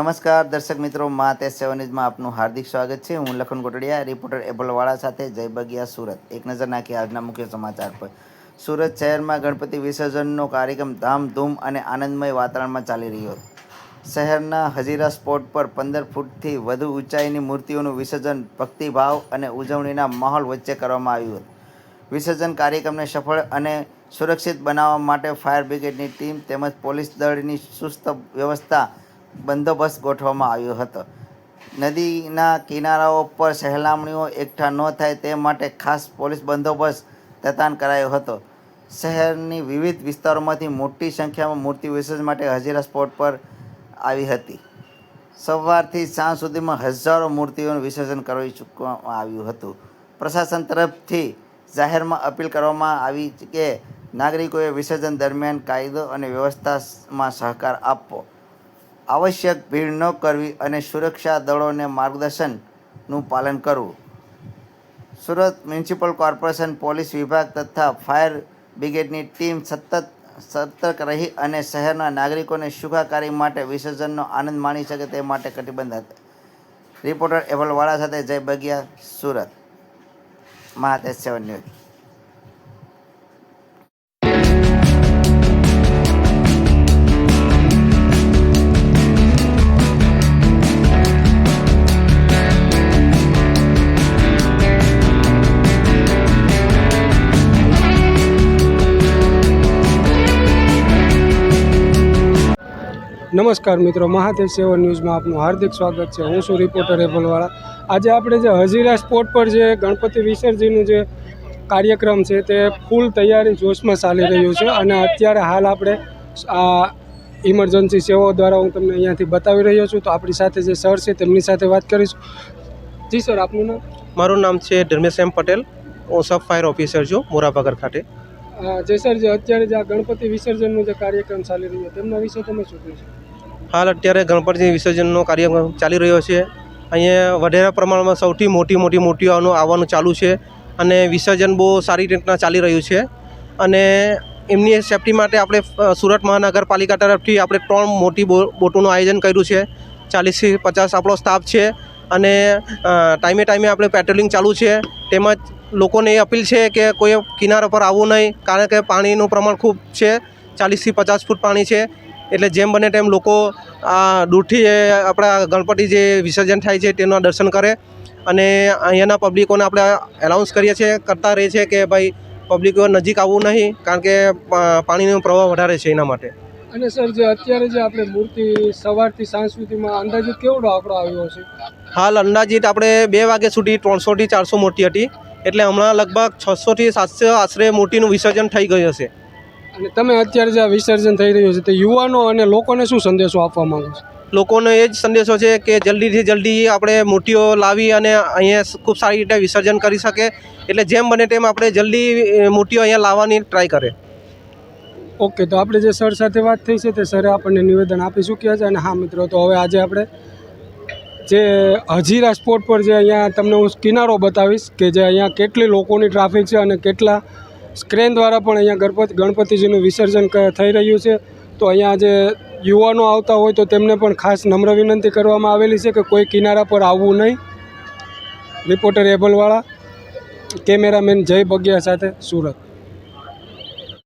નમસ્કાર દર્શક મિત્રો, મા તે સેવન ન્યૂઝમાં આપનું હાર્દિક સ્વાગત છે। હું લખન કોટડિયા, રિપોર્ટર એબલવાળા સાથે જય બગિયા સુરત। એક નજર નાખી આજના મુખ્ય સમાચાર પર। સુરત શહેરમાં ગણપતિ વિસર્જનનો કાર્યક્રમ ધામધૂમ અને આનંદમય વાતાવરણમાં ચાલી રહ્યો હતો। શહેરના હજીરા સ્પોટ પર 15 ફૂટથી વધુ ઊંચાઈની મૂર્તિઓનું વિસર્જન ભક્તિભાવ અને ઉજવણીના માહોલ વચ્ચે કરવામાં આવ્યું હતું। વિસર્જન કાર્યક્રમને સફળ અને સુરક્ષિત બનાવવા માટે ફાયર બ્રિગેડની ટીમ તેમજ પોલીસ દળની ચુસ્ત વ્યવસ્થા બંદોબસ્ત ગોઠવવામાં આવ્યો હતો। નદીના કિનારાઓ પર સહેલાણીઓ એકઠા ન થાય તે માટે ખાસ પોલીસ બંદોબસ્ત તૈનાત કરાયો હતો। શહેરની વિવિધ વિસ્તારોમાંથી મોટી સંખ્યામાં મૂર્તિ વિસર્જન માટે હજીરા સ્પોટ પર આવી હતી। સવારથી સાંજ સુધીમાં હજારો મૂર્તિઓનું વિસર્જન કરી ચૂકવામાં આવ્યું હતું। પ્રશાસન તરફથી જાહેરમાં અપીલ કરવામાં આવી કે નાગરિકોએ વિસર્જન દરમિયાન કાયદો અને વ્યવસ્થામાં સહકાર આપવો, આવશ્યક ભીડ ન કરવી અને સુરક્ષા દળોને માર્ગદર્શનનું પાલન કરવું। સુરત મ્યુનિસિપલ કોર્પોરેશન, પોલીસ વિભાગ તથા ફાયર બ્રિગેડની ટીમ સતત સતર્ક રહી અને શહેરના નાગરિકોને સુખાકારી માટે વિસર્જનનો આનંદ માણી શકે તે માટે કટિબદ્ધ હતા। રિપોર્ટર એબલવાળા સાથે જય બગિયા સુરત, મા તે સેવન ન્યૂઝ। નમસ્કાર મિત્રો, મહાદેવ સેવન ન્યૂઝમાં આપનું હાર્દિક સ્વાગત છે। હું છું રિપોર્ટર એબલવાળા। આજે આપણે જે હજીરા સ્પોટ પર જે ગણપતિ વિસર્જનનું જે કાર્યક્રમ છે તે ફૂલ તૈયારી જોશમાં ચાલી રહ્યું છે અને અત્યારે હાલ આપણે આ ઇમરજન્સી સેવાઓ દ્વારા હું તમને અહીંયાથી બતાવી રહ્યો છું। તો આપણી સાથે જે સર છે તેમની સાથે વાત કરીશું। જી સર, આપનું નામ? મારું નામ છે ધર્મેશ એમ પટેલ। હું સબ ફાયર ઓફિસર છું મોરાભાગર ખાતે। જે સર, જે અત્યારે જે આ ગણપતિ વિસર્જનનો જે કાર્યક્રમ ચાલી રહ્યો તેમના વિશે તમે શું કહેશો? હાલ અત્યારે ગણપતિ વિસર્જનનો કાર્યક્રમ ચાલી રહ્યો છે। અહીંયા વધારે પ્રમાણમાં સૌથી મોટી મૂર્તિઓ આવવાનું ચાલુ છે અને વિસર્જન બહુ સારી રીતના ચાલી રહ્યું છે અને એમની સેફટી માટે આપણે સુરત મહાનગરપાલિકા તરફથી આપણે 3 મોટી બોટોનું આયોજન કર્યું છે। 40થી 50 આપણો સ્ટાફ છે અને ટાઈમે આપણે પેટ્રોલિંગ ચાલુ છે। તેમજ લોકોને એ અપીલ છે કે કોઈ કિનારા પર આવવું નહીં, કારણ કે પાણીનું પ્રમાણ ખૂબ છે। 40થી 50 ફૂટ પાણી છે, એટલે જેમ બને તેમ લોકો દૂરથી આપણા ગણપતિ જે વિસર્જન થાય છે તેના દર્શન કરે અને અહીંયાના પબ્લિકોને આપણે એનાઉન્સ કરતા રહીએ છીએ કે ભાઈ પબ્લિકો નજીક આવવું નહીં, કારણ કે પાણીનો પ્રવાહ વધારે છે એના માટે। અને સર, જે અત્યારે જે આપણે મૂર્તિ સવારથી સાંજ સુધીમાં અંદાજિત કેવડો આંકડો આવ્યો છે? હાલ અંદાજિત આપણે 2 વાગ્યા સુધી 300થી 400 મૂર્તિ હતી, એટલે હમણાં લગભગ 600થી 700 આશરે મૂર્તિનું વિસર્જન થઈ ગયું હશે। અને તમે અત્યારે જે આ વિસર્જન થઈ રહ્યું છે તે યુવાનો અને લોકોને શું સંદેશો આપવા માંગો છો? લોકોને એ જ સંદેશો છે કે જલ્દીથી જલ્દી આપણે મૂર્તિઓ લાવી અને અહીંયા ખૂબ સારી રીતે વિસર્જન કરી શકે, એટલે જેમ બને તેમ આપણે જલ્દી મૂર્તિઓ અહીંયા લાવવાની ટ્રાય કરે। ઓકે, તો આપણે જે સર સાથે વાત થઈ છે તે સરે આપણને નિવેદન આપી ચૂક્યા છે। અને હા મિત્રો, તો હવે આજે આપણે જે હજીરા સ્પોટ પર જે અહીંયા તમને હું કિનારો બતાવીશ કે જે અહીંયા કેટલી લોકોની ટ્રાફિક છે અને કેટલા સ્ક્રેન દ્વારા પણ અહીંયા ગણપતિજીનું વિસર્જન થઈ રહ્યું છે। તો અહીંયા જે યુવાનો આવતા હોય તો તેમને પણ ખાસ નમ્ર વિનંતી કરવામાં આવેલી છે કે કોઈ કિનારા પર આવવું નહીં। રિપોર્ટર એબલવાળા, કેમેરામેન જય બગિયા સાથે સુરત।